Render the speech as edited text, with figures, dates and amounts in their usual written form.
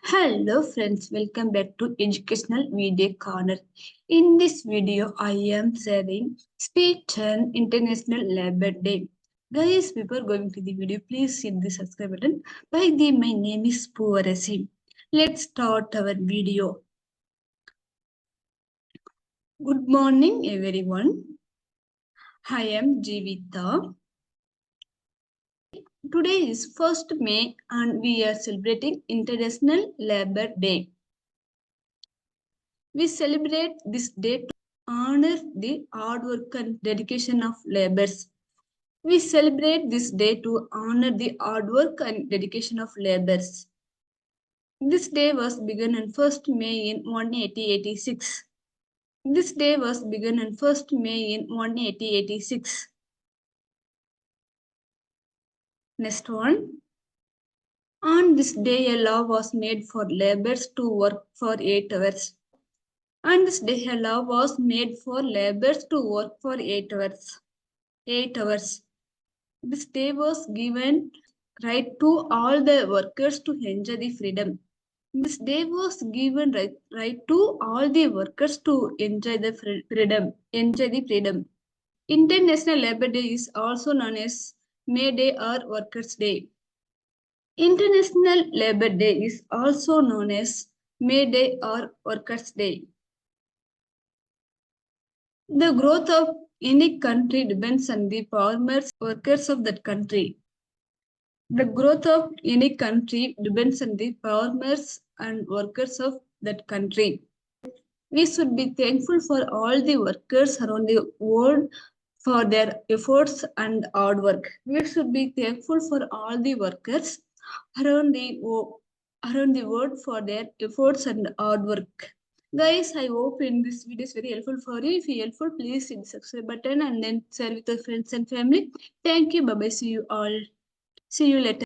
Hello friends, welcome back to Educational Video Corner. In this video, I am sharing Speed 10 International Labor Day. Guys, before going to the video, please hit the subscribe button. By the my name is Puvarasi. Let's start our video. Good morning everyone. I am Jivita. Today is 1st May and we are celebrating International Labor Day. We celebrate this day to honor the hard work and dedication of laborers. We celebrate this day to honor the hard work and dedication of laborers. This day was begun on 1st May in 1886. This day was begun on 1st May in 1886. Next one. On this day, a law was made for laborers to work for 8 hours. On this day, a law was made for laborers to work for 8 hours. 8 hours. This day was given right to all the workers to enjoy the freedom. This day was given right to all the workers to enjoy the freedom. Enjoy the freedom. International Labor Day is also known as May Day or Workers' Day. International Labor Day is also known as May Day or Workers' Day. The growth of any country depends on the farmers, workers of that country. The growth of any country depends on the farmers and workers of that country. We should be thankful for all the workers around the world for their efforts and hard work. We should be thankful for all the workers around the world for their efforts and hard work. Guys, I hope in this video is very helpful for you. If you helpful, please hit the subscribe button and then share with your friends and family. Thank you. Bye bye. See you all. See you later.